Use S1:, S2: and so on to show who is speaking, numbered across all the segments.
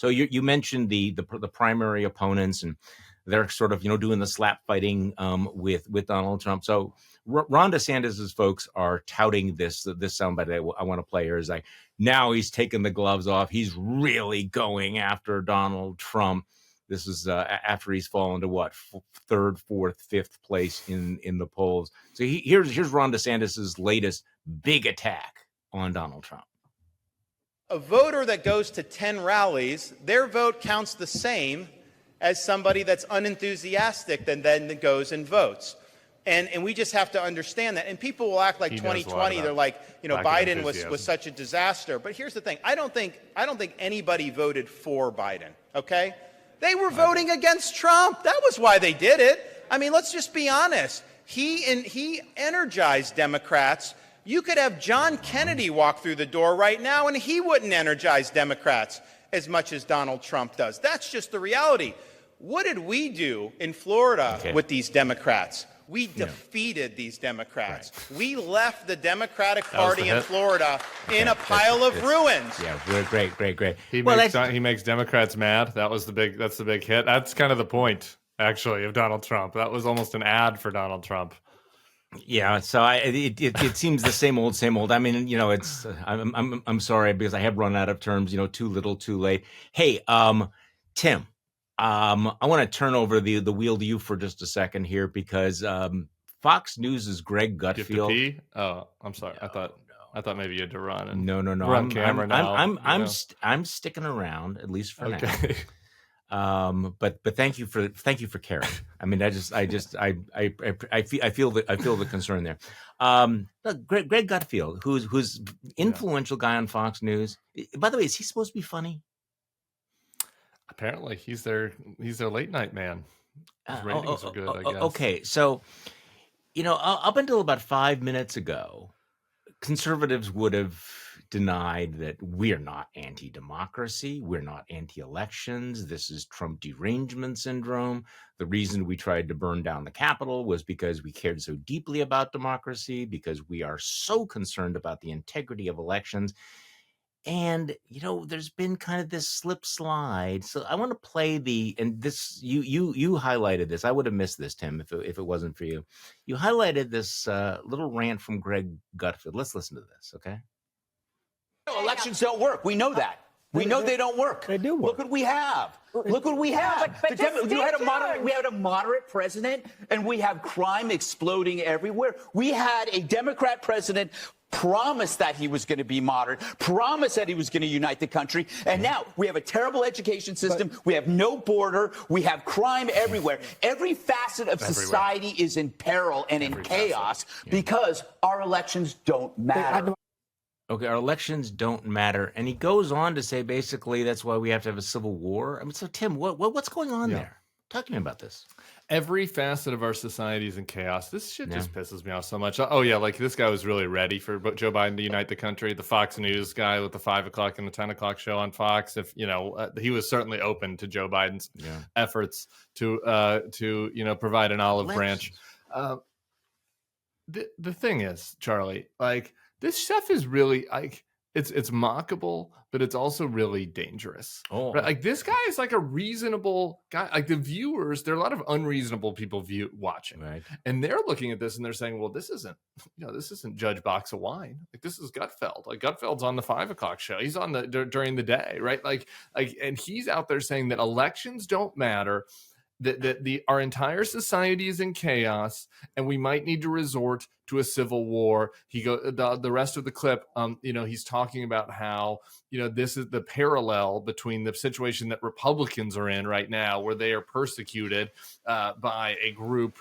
S1: So you mentioned the primary opponents, and they're sort of doing the slap fighting with Donald Trump. So Ron DeSantis's folks are touting this soundbite I want to play here. Is like, now he's taking the gloves off. He's really going after Donald Trump. This is after he's fallen to what, third, fourth, fifth place in the polls. So here's Ron DeSantis's latest big attack on Donald Trump.
S2: A voter that goes to 10 rallies, their vote counts the same as somebody that's unenthusiastic and then goes and votes. And we just have to understand that. And people will act like 2020, they're like, Biden was such a disaster. But here's the thing. I don't think anybody voted for Biden, okay? They were voting against Trump. That was why they did it. I mean, let's just be honest. He energized Democrats. You could have John Kennedy walk through the door right now, and he wouldn't energize Democrats as much as Donald Trump does. That's just the reality. What did we do in Florida with these Democrats? We defeated these Democrats. Right. We left the Democratic Party in Florida in a pile of ruins.
S1: Yeah, we're great.
S3: He makes Democrats mad. That's the big hit. That's kind of the point, actually, of Donald Trump. That was almost an ad for Donald Trump.
S1: Yeah, so it seems the same old. I mean, it's I'm sorry because I have run out of terms. Too little, too late. Hey, Tim. I want to turn over the wheel to you for just a second here because Fox News' Greg Gutfeld.
S3: Oh, I'm sorry. No, I thought maybe you had to run. And
S1: no.
S3: Run camera now.
S1: I'm sticking around at least for now. But thank you for caring. I mean, I feel the concern there. Look, Greg Gutfeld, who's influential guy on Fox News. By the way, is he supposed to be funny?
S3: Apparently, he's their late night man. His ratings are good, I guess.
S1: Okay, so up until about 5 minutes ago, conservatives would have denied that we're not anti-democracy, we're not anti-elections. This is Trump derangement syndrome. The reason we tried to burn down the Capitol was because we cared so deeply about democracy, because we are so concerned about the integrity of elections. And, there's been kind of this slip slide. So I want to play this, you highlighted this. I would have missed this, Tim, if it wasn't for you. You highlighted this little rant from Greg Gutfeld. Let's listen to this, okay?
S4: Elections don't work. We know that. We know they don't work.
S5: They do work.
S4: Look what we have. Look what we have.
S6: But
S4: we had a moderate president, and we have crime exploding everywhere. We had a Democrat president promised that he was going to be moderate, promised that he was going to unite the country, and now we have a terrible education system, we have no border, we have crime everywhere. Every facet of society is in peril and in chaos because our elections don't matter.
S1: Okay, our elections don't matter. And he goes on to say, basically, that's why we have to have a civil war. I mean, so, Tim, what's going on there? Talk to me about this.
S3: Every facet of our society is in chaos. This shit just pisses me off so much. Oh, yeah, like this guy was really ready for Joe Biden to unite the country. The Fox News guy with the 5 o'clock and the 10 o'clock show on Fox. If he was certainly open to Joe Biden's efforts to provide an olive branch. The thing is, Charlie, like this stuff is really like it's mockable, but it's also really dangerous.
S1: Oh,
S3: right? Like this guy is like a reasonable guy. Like the viewers, there are a lot of unreasonable people watching,
S1: right?
S3: And they're looking at this and they're saying, "Well, this isn't Judge Box of Wine. Like this is Gutfeld. Like Gutfeld's on the 5 o'clock show. He's on during the day, right? Like, and he's out there saying that elections don't matter." That our entire society is in chaos, and we might need to resort to a civil war. The rest of the clip, he's talking about how this is the parallel between the situation that Republicans are in right now, where they are persecuted by a group.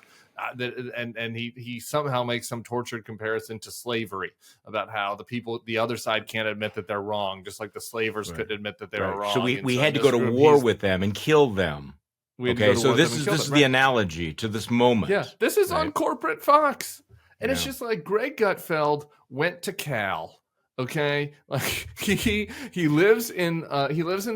S3: And he somehow makes some tortured comparison to slavery about how the other side can't admit that they're wrong, just like the slavers couldn't admit that they were wrong.
S1: So we had to go to war with them and kill them. Okay, so this is the analogy to this moment.
S3: Yeah, this is on corporate Fox. And it's just like Greg Gutfeld went to Cal. Okay, like he lives in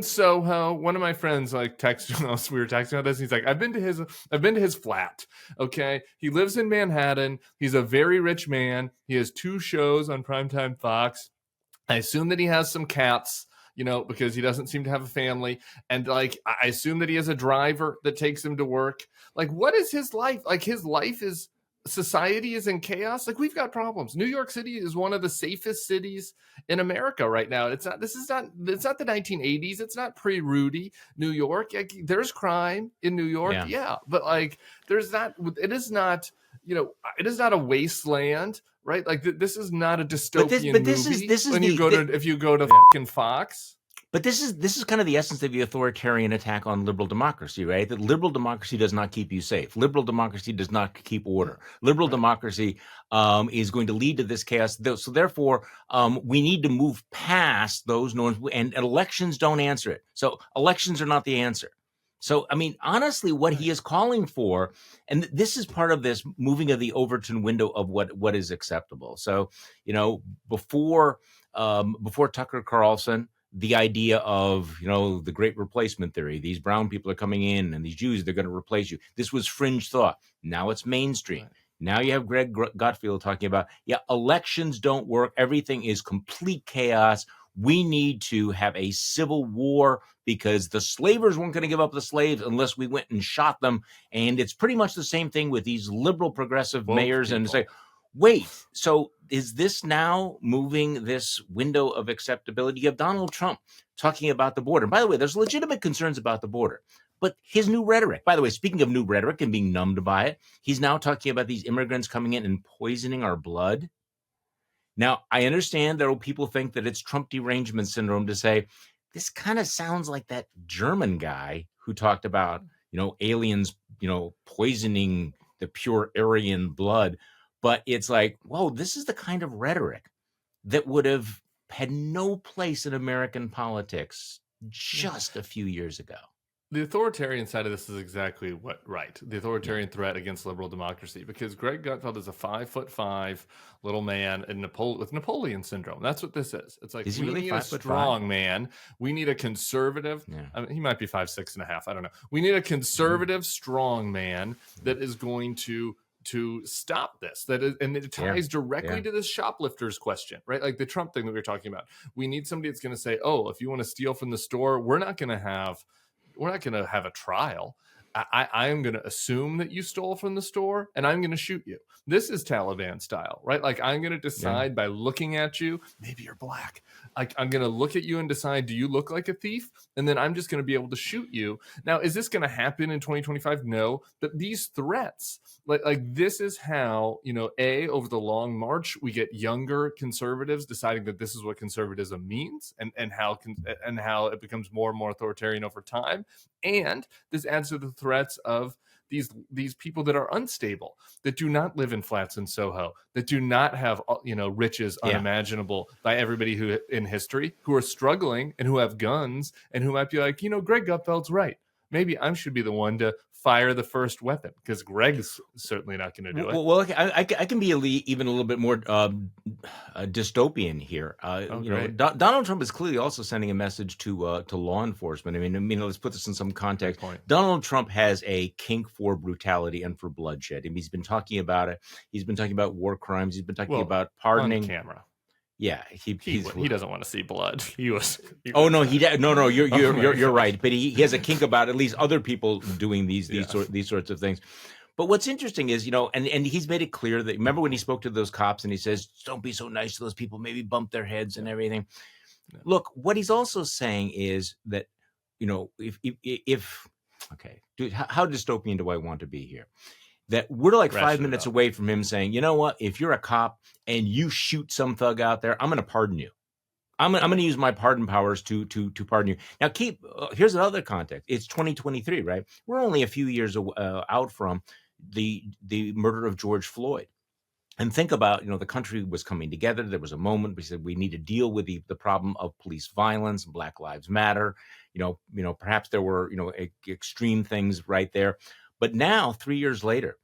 S3: Soho. One of my friends texted us. We were texting about this. And he's like, I've been to his flat. Okay, he lives in Manhattan. He's a very rich man. He has 2 shows on primetime Fox. I assume that he has some cats. because he doesn't seem to have a family. And like, I assume that he has a driver that takes him to work. Like, what is his life? Like, his life is, society is in chaos. Like, we've got problems. New York City is one of the safest cities in America right now. It's not the 1980s. It's not pre-Rudy New York. Like, there's crime in New York. Yeah. But like, it is not a wasteland, right? Like, this is not a dystopian movie. This is when if you go to fucking Fox.
S1: But this is kind of the essence of the authoritarian attack on liberal democracy, right? That liberal democracy does not keep you safe. Liberal democracy does not keep order. Liberal democracy is going to lead to this chaos. So therefore, we need to move past those norms, and elections don't answer it. So elections are not the answer. So, I mean, honestly, what he is calling for, and this is part of this moving of the Overton window of what is acceptable. So, before Tucker Carlson, the idea of, the great replacement theory, these brown people are coming in and these Jews, they're going to replace you. This was fringe thought. Now it's mainstream. Right. Now you have Greg Gutfeld talking about, elections don't work. Everything is complete chaos. We need to have a civil war because the slavers weren't going to give up the slaves unless we went and shot them. And it's pretty much the same thing with these liberal progressive mayors and say, wait, so is this now moving this window of acceptability? You have Donald Trump talking about the border. And by the way, there's legitimate concerns about the border. But his new rhetoric, by the way, speaking of new rhetoric and being numbed by it, he's now talking about these immigrants coming in and poisoning our blood. Now, I understand there will people think that it's Trump derangement syndrome to say, this kind of sounds like that German guy who talked about, aliens, poisoning the pure Aryan blood. But it's like, whoa, this is the kind of rhetoric that would have had no place in American politics just a few years ago.
S3: The authoritarian side of this is exactly right. The authoritarian threat against liberal democracy, because Greg Gutfeld is a 5'5" little man with Napoleon syndrome. That's what this is. It's like, we need a strong man. We need a conservative. Yeah. I mean, he might be 5'6.5". I don't know. We need a conservative, strong man that is going to stop this. And it ties directly to this shoplifters question, right? Like the Trump thing that we were talking about. We need somebody that's going to say, oh, if you want to steal from the store, we're not going to have a trial. I am going to assume that you stole from the store and I'm going to shoot you. This is Taliban style, right? Like, I'm going to decide by looking at you, maybe you're black. Like, I'm going to look at you and decide, do you look like a thief? And then I'm just going to be able to shoot you. Now, is this going to happen in 2025? No. But these threats, like this is how, over the long march, we get younger conservatives deciding that this is what conservatism means and how it becomes more and more authoritarian over time. And this adds to the threats of these people that are unstable, that do not live in flats in Soho, that do not have riches unimaginable by everybody who in history, who are struggling and who have guns and who might be like, Greg Gutfeld's right. Maybe I should be the one to fire the first weapon, because Greg's certainly not going to do it.
S1: Well, I can be even a little bit more dystopian here. Donald Trump is clearly also sending a message to law enforcement. I mean, let's put this in some context. Donald Trump has a kink for brutality and for bloodshed. I mean, he's been talking about it. He's been talking about war crimes. He's been talking about pardoning.
S3: On camera.
S1: Yeah, he
S3: doesn't want to see blood. You're
S1: right. But he has a kink about at least other people doing these sorts of things. But what's interesting is, and he's made it clear that, remember when he spoke to those cops and he says, don't be so nice to those people, maybe bump their heads and everything. Yeah. Look, what he's also saying is that, how dystopian do I want to be here? That we're like 5 minutes away from him saying, you know what, if you're a cop and you shoot some thug out there, I'm going to pardon you. I'm going to use my pardon powers to pardon you. Now, here's another context. It's 2023, right? We're only a few years out from the murder of George Floyd. And think about, the country was coming together. There was a moment we said we need to deal with the problem of police violence. Black Lives Matter. Perhaps there were, extreme things right there. But now, 3 years later,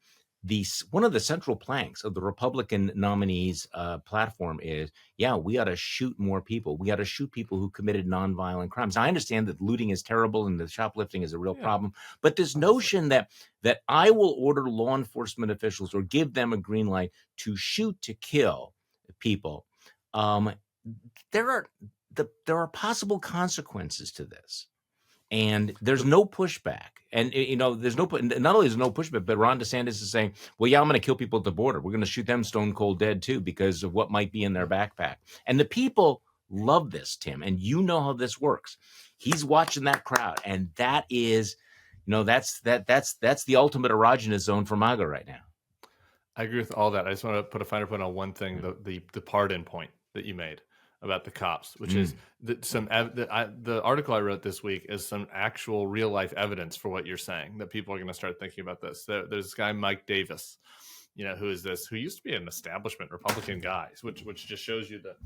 S1: one of the central planks of the Republican nominees' platform is, we ought to shoot more people. We ought to shoot people who committed nonviolent crimes. Now, I understand that looting is terrible and the shoplifting is a real problem, but this notion that I will order law enforcement officials or give them a green light to shoot to kill people, there there are possible consequences to this. And there's no pushback. And, there's not only is no pushback, but Ron DeSantis is saying, well, yeah, I'm going to kill people at the border. We're going to shoot them stone cold dead, too, because of what might be in their backpack. And the people love this, Tim. And you know how this works. He's watching that crowd. And that is, that's the ultimate erogenous zone for MAGA right now.
S3: I agree with all that. I just want to put a finer point on one thing, the pardon point that you made about the cops, which is that the article I wrote this week is some actual real life evidence for what you're saying, that people are going to start thinking about this. There's this guy, Mike Davis, who used to be an establishment Republican guy, which just shows you the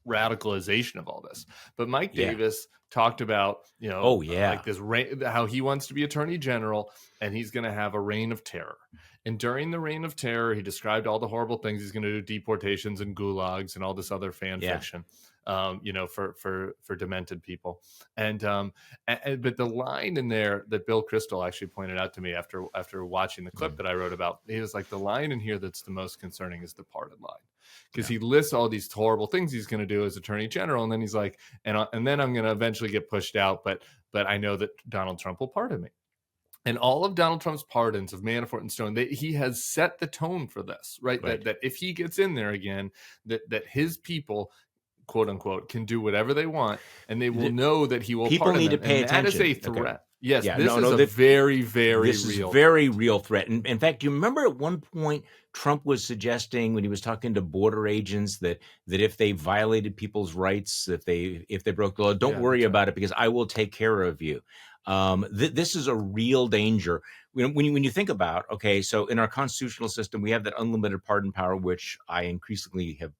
S3: radicalization of all this. But Mike Davis talked about, like this how he wants to be attorney general and he's going to have a reign of terror. And during the reign of terror, he described all the horrible things he's going to do, deportations and gulags and all this other fan fiction, for demented people. And but the line in there that Bill Kristol actually pointed out to me after watching the clip that I wrote about, he was like, the line in here that's the most concerning is the pardon line. Because he lists all these horrible things he's going to do as attorney general. And then he's like, and then I'm going to eventually get pushed out. But I know that Donald Trump will pardon me. And all of Donald Trump's pardons of Manafort and Stone, he has set the tone for this, right? That if he gets in there again, that his people, quote unquote, can do whatever they want, and they will know that he will
S1: people
S3: pardon
S1: need
S3: them.
S1: to pay
S3: and
S1: attention.
S3: That is a threat. Okay. Yes,
S1: this
S3: is a very, very
S1: this
S3: real.
S1: Is very real threat. And in fact, do you remember at one point Trump was suggesting when he was talking to border agents that if they violated people's rights, if they broke the law, don't worry about it because I will take care of you. This is a real danger. When you think about, okay, so in our constitutional system, we have that unlimited pardon power, which I increasingly have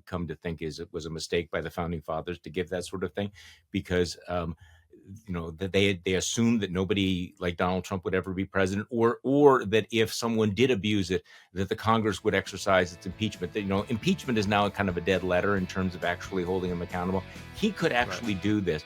S1: come to think it was a mistake by the founding fathers to give that sort of thing, because that they assumed that nobody like Donald Trump would ever be president, or that if someone did abuse it, that the Congress would exercise its impeachment. That impeachment is now kind of a dead letter in terms of actually holding him accountable. He could actually do this.